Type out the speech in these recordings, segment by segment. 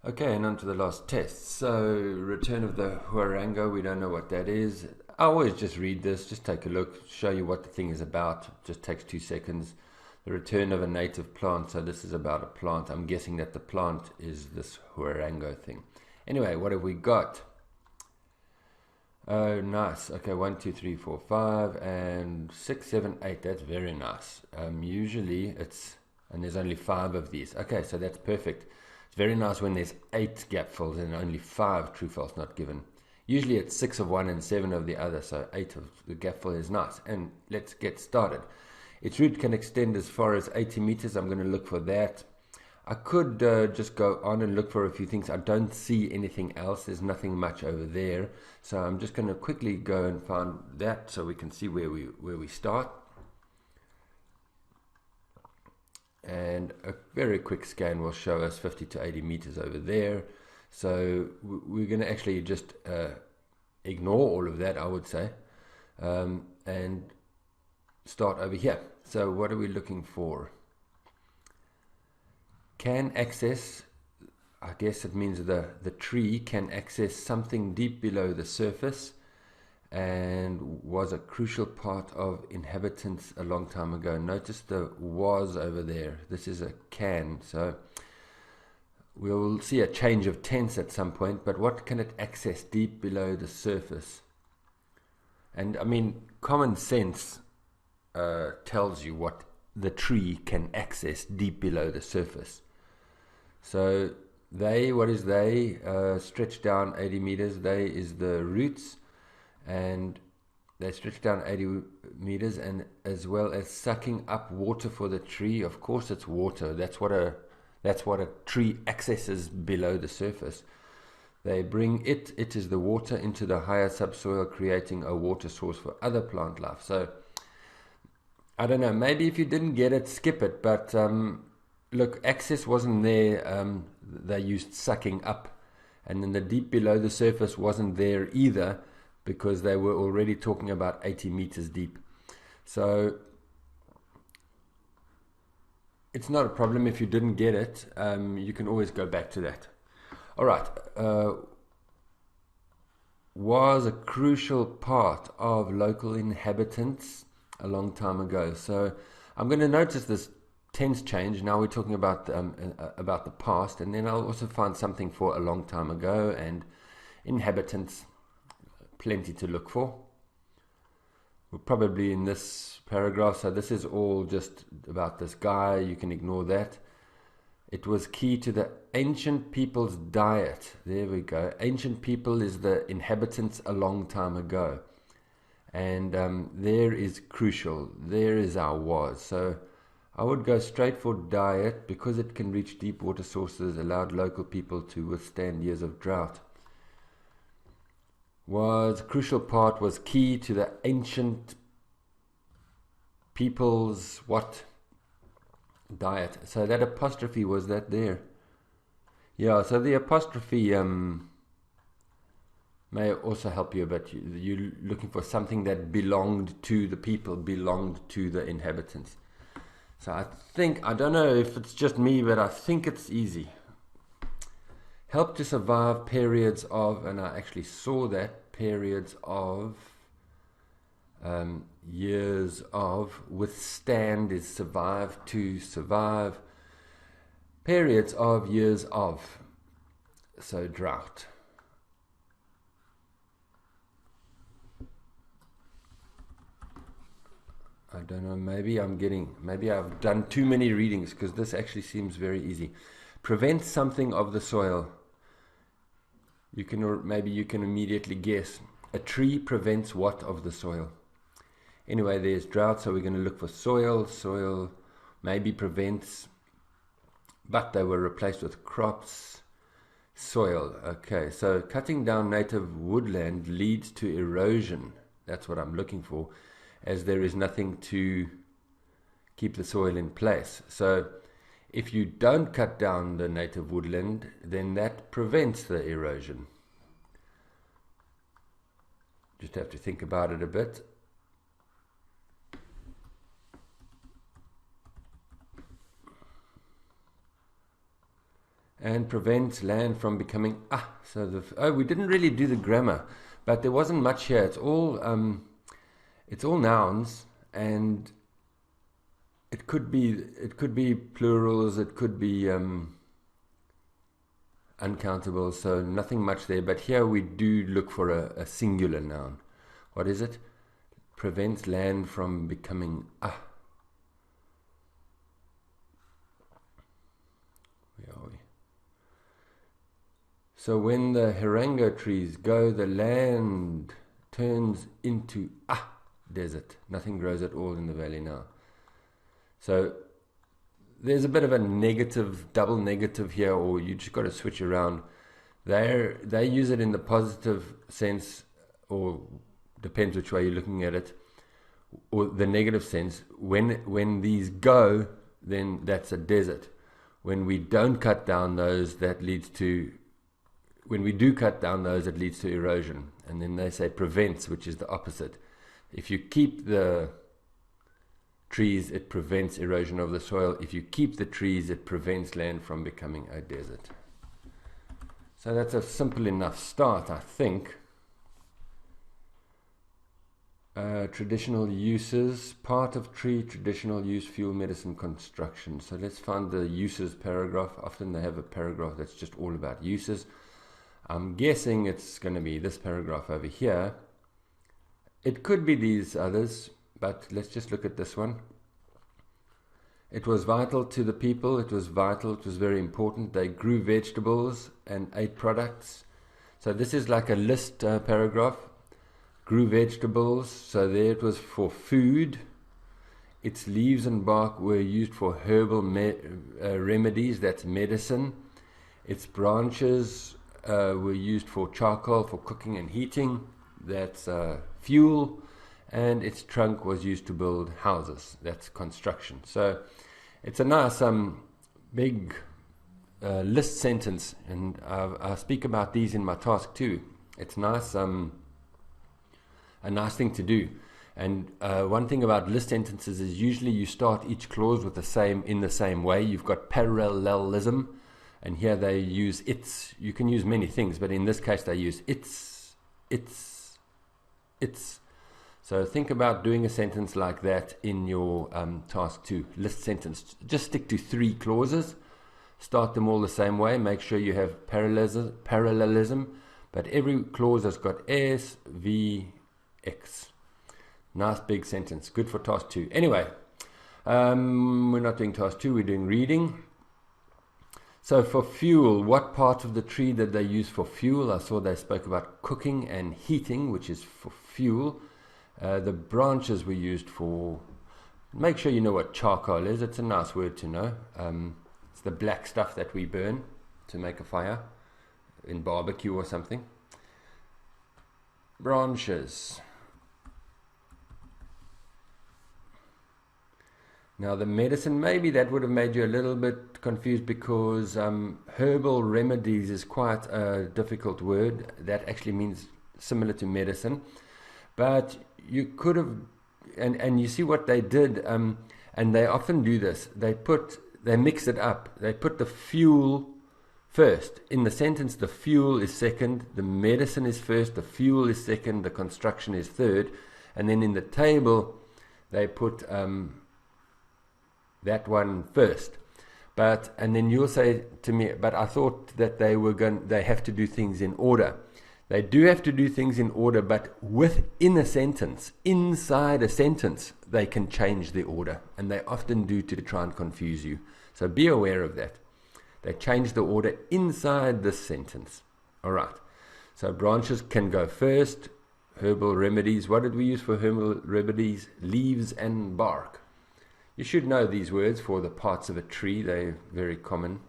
Okay, and on to the last test. So, return of the Huarango, we don't know what that is. I always just read this, just take a look, show you what the thing is about. It just takes 2 seconds. The return of a native plant, so this is about a plant. I'm guessing that the plant is this Huarango thing. Anyway, what have we got? Oh, nice. Okay, 1, 2, 3, 4, 5, and 6, 7, 8. That's very nice. Usually it's, and there's only 5 of these. Okay, so that's perfect. It's very nice when there's 8 gap fills and only 5 true false not given. Usually it's 6 of one and 7 of the other, so 8 of the gap fill is nice. And let's get started. Its route can extend as far as 80 meters. I'm going to look for that. I could just go on and look for a few things. I don't see anything else. There's nothing much over there. So I'm just going to quickly go and find that so we can see where we start. And a very quick scan will show us 50 to 80 meters over there. So we're going to actually just ignore all of that, I would say, and start over here. So what are we looking for? Can access, I guess it means the tree can access something deep below the surface and was a crucial part of inhabitants a long time ago. Notice the was over there. This is a can, so we'll see a change of tense at some point, but what can it access deep below the surface? And I mean, common sense tells you what the tree can access deep below the surface. So what is they? Stretch down 80 meters. They is the roots, and they stretch down 80 meters, and as well as sucking up water for the tree. Of course, it's water. That's what a tree accesses below the surface. They bring it is the water into the higher subsoil, creating a water source for other plant life. So I don't know. Maybe if you didn't get it, skip it. But look, access wasn't there. They used sucking up, and then the deep below the surface wasn't there either, because they were already talking about 80 meters deep. So it's not a problem if you didn't get it. You can always go back to that. All right. Was a crucial part of local inhabitants a long time ago. So I'm going to notice this tense change. Now we're talking about the past, and then I'll also find something for a long time ago and inhabitants. Plenty to look for. We're probably in this paragraph, so this is all just about this guy. You can ignore that. It was key to the ancient people's diet. There we go. Ancient people is the inhabitants a long time ago. And there is crucial. There is our was. So I would go straight for diet, because it can reach deep water sources, allowed local people to withstand years of drought. Was a crucial part, was key to the ancient people's what? Diet. So that apostrophe, was that there? Yeah, so the apostrophe may also help you a bit. You're looking for something that belonged to the people, belonged to the inhabitants. So I don't know if it's just me, but I think it's easy. Help to survive periods of, and I actually saw that, periods of, years of, withstand is survive, to survive, periods of, years of, so drought. I don't know, maybe I've done too many readings, because this actually seems very easy. Prevent something of the soil. Maybe you can immediately guess. A tree prevents what of the soil? Anyway, there's drought, so we're going to look for soil. Soil maybe prevents, but they were replaced with crops. Soil, okay, so cutting down native woodland leads to erosion. That's what I'm looking for, as there is nothing to keep the soil in place. So if you don't cut down the native woodland, then that prevents the erosion. Just have to think about it a bit. and prevents land from becoming we didn't really do the grammar, but there wasn't much here. It's all nouns, and it could be plurals, it could be uncountable, so nothing much there. But here we do look for a singular noun. What is it? Prevents land from becoming Where are we? So when the Huarango trees go, the land turns into desert. Nothing grows at all in the valley now. So there's a bit of a negative, double negative here, or you just got to switch around. They use it in the positive sense, or depends which way you're looking at it, or the negative sense. When these go, then that's a desert. When we don't cut down those, when we do cut down those, it leads to erosion. And then they say prevents, which is the opposite. If you keep the trees, it prevents erosion of the soil. If you keep the trees, it prevents land from becoming a desert. So that's a simple enough start, I think. Traditional uses, part of tree, traditional use, fuel, medicine, construction. So let's find the uses paragraph. Often they have a paragraph that's just all about uses. I'm guessing it's going to be this paragraph over here. It could be these others, but let's just look at this one. It was vital to the people. It was vital. It was very important. They grew vegetables and ate products. So this is like a list paragraph. Grew vegetables. So there it was for food. Its leaves and bark were used for herbal remedies. That's medicine. Its branches were used for charcoal, for cooking and heating. That's fuel. And its trunk was used to build houses. That's construction. So it's a nice big list sentence, and I speak about these in my task too. It's nice, a nice thing to do. And one thing about list sentences is usually you start each clause with in the same way. You've got parallelism, and here they use its. You can use many things, but in this case they use its. So think about doing a sentence like that in your task 2, list sentence. Just stick to 3 clauses. Start them all the same way. Make sure you have parallelism. But every clause has got S, V, X. Nice big sentence. Good for task 2. Anyway, we're not doing task 2. We're doing reading. So for fuel, what part of the tree did they use for fuel? I saw they spoke about cooking and heating, which is for fuel. The branches were used for, make sure you know what charcoal is. It's a nice word to know. It's the black stuff that we burn to make a fire in barbecue or something. Branches. Now the medicine, maybe that would have made you a little bit confused, because herbal remedies is quite a difficult word. That actually means similar to medicine. But you could have, and you see what they did, and they often do this. They mix it up. They put the fuel first. In the sentence, the fuel is second, the medicine is first, the fuel is second, the construction is third, and then in the table, they put that one first. And then you'll say to me, but I thought that they have to do things in order. They do have to do things in order, but within a sentence, inside a sentence, they can change the order. And they often do to try and confuse you. So be aware of that. They change the order inside this sentence. All right. So branches can go first. Herbal remedies. What did we use for herbal remedies? Leaves and bark. You should know these words for the parts of a tree. They're very common.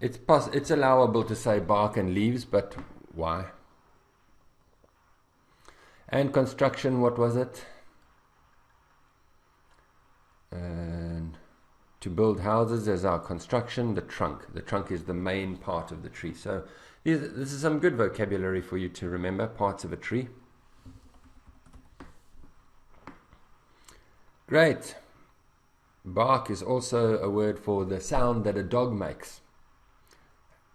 It's allowable to say bark and leaves, but why? And construction, what was it? And to build houses as our construction, the trunk. The trunk is the main part of the tree. So this is some good vocabulary for you to remember, parts of a tree. Great. Bark is also a word for the sound that a dog makes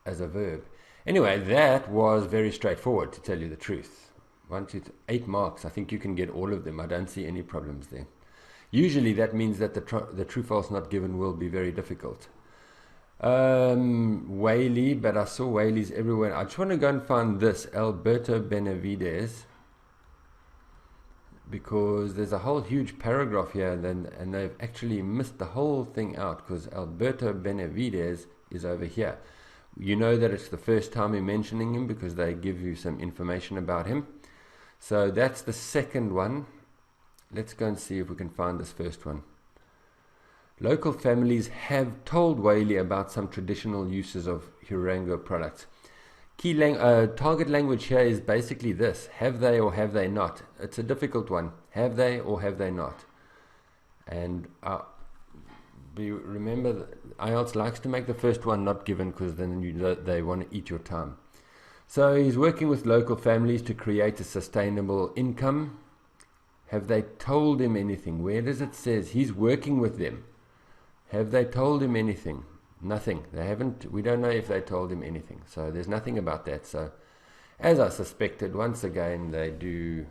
as a verb. Anyway, that was very straightforward, to tell you the truth. 1, 2, 8 marks. I think you can get all of them. I don't see any problems there. Usually that means that the true false not given will be very difficult. Whaley, but I saw Whaleys everywhere. I just want to go and find this, Alberto Benavides, because there's a whole huge paragraph here, and they've actually missed the whole thing out, because Alberto Benavides is over here. You know that it's the first time we're mentioning him because they give you some information about him. So that's the second one. Let's go and see if we can find this first one. Local families have told Whaley about some traditional uses of Huarango products. Target language here is basically this: have they or have they not? It's a difficult one. Have they or have they not? And remember, IELTS likes to make the first one not given, because then they want to eat your time. So he's working with local families to create a sustainable income. Have they told him anything? Where does it say he's working with them? Have they told him anything? Nothing. They haven't. We don't know if they told him anything. So there's nothing about that. So as I suspected, once again, they do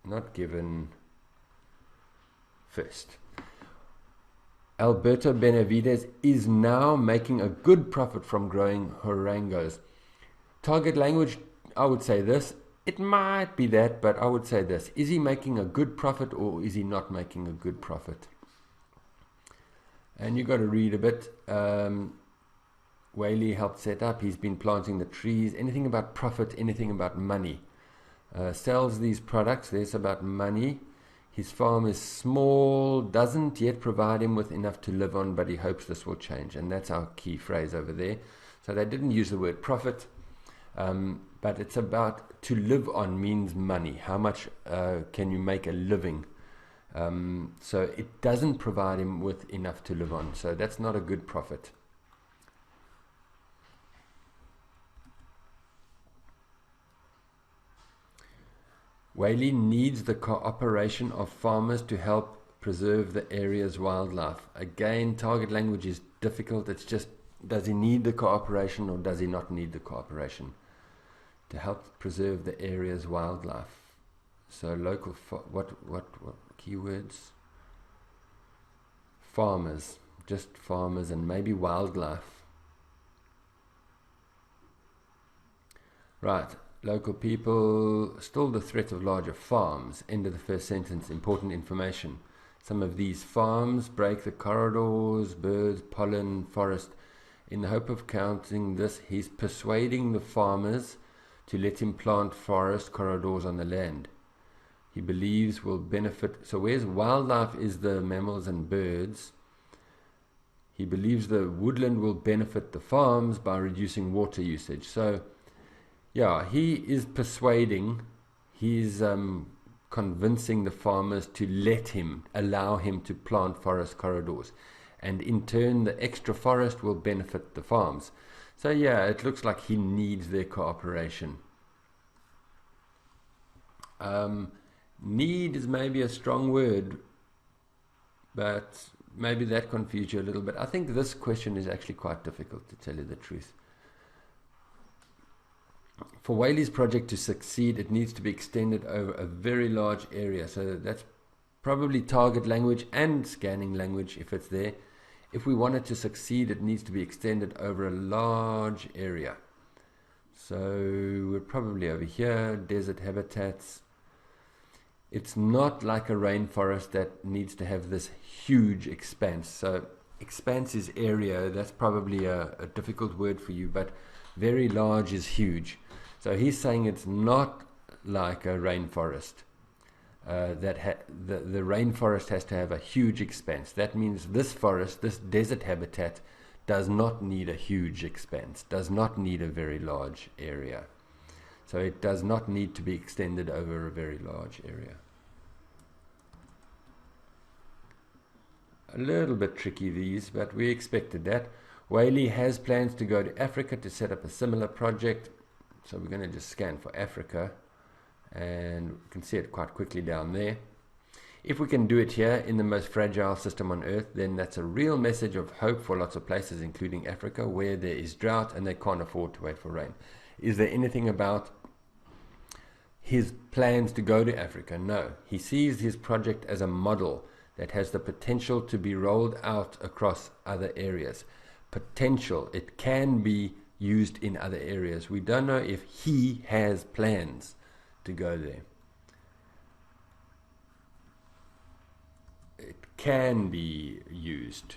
not given first. Alberto Benavides is now making a good profit from growing Huarangos. Target language, I would say this. It might be that, but I would say this. Is he making a good profit, or is he not making a good profit? And you've got to read a bit. Whaley helped set up. He's been planting the trees. Anything about profit, anything about money. Sells these products. There's about money. His farm is small, doesn't yet provide him with enough to live on, but he hopes this will change. And that's our key phrase over there. So they didn't use the word profit, but it's about to live on means money. How much can you make a living? So it doesn't provide him with enough to live on. So that's not a good profit. Whaley needs the cooperation of farmers to help preserve the area's wildlife. Again, target language is difficult. It's just, does he need the cooperation or does he not need the cooperation to help preserve the area's wildlife? So local, what keywords? Farmers, just farmers, and maybe wildlife. Right. Local people, still the threat of larger farms. End of the first sentence, important information. Some of these farms break the corridors, birds, pollen, forest. In the hope of counting this, he's persuading the farmers to let him plant forest corridors on the land. He believes will benefit. So where's wildlife is the mammals and birds. He believes the woodland will benefit the farms by reducing water usage. So yeah, he is persuading, he's convincing the farmers to allow him to plant forest corridors. And in turn, the extra forest will benefit the farms. So yeah, it looks like he needs their cooperation. Need is maybe a strong word, but maybe that confused you a little bit. I think this question is actually quite difficult, to tell you the truth. For Whaley's project to succeed, it needs to be extended over a very large area. So that's probably target language and scanning language if it's there. If we want it to succeed, it needs to be extended over a large area. So we're probably over here, desert habitats. It's not like a rainforest that needs to have this huge expanse. So expanse is area. That's probably a difficult word for you, but very large is huge. So he's saying it's not like a rainforest. The rainforest has to have a huge expanse. That means this forest, this desert habitat, does not need a huge expanse, does not need a very large area. So it does not need to be extended over a very large area. A little bit tricky these, but we expected that. Whaley has plans to go to Africa to set up a similar project. So we're going to just scan for Africa, and we can see it quite quickly down there. If we can do it here in the most fragile system on earth, then that's a real message of hope for lots of places, including Africa, where there is drought and they can't afford to wait for rain. Is there anything about his plans to go to Africa? No. He sees his project as a model that has the potential to be rolled out across other areas. Potential. It can be used in other areas. We don't know if he has plans to go there. It can be used.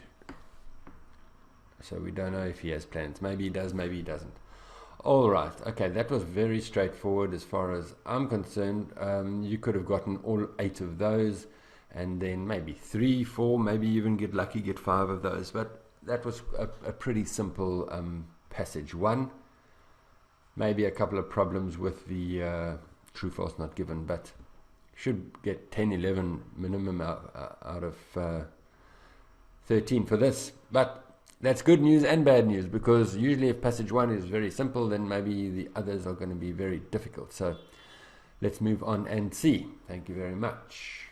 So we don't know if he has plans. Maybe he does, maybe he doesn't. All right. Okay, that was very straightforward as far as I'm concerned. You could have gotten all 8 of those, and then maybe 3, 4, maybe even get lucky, get 5 of those. But that was a pretty simple passage 1. Maybe a couple of problems with the true, false, not given, but should get 10, 11 minimum out of 13 for this. But that's good news and bad news, because usually if passage 1 is very simple, then maybe the others are going to be very difficult. So let's move on and see. Thank you very much.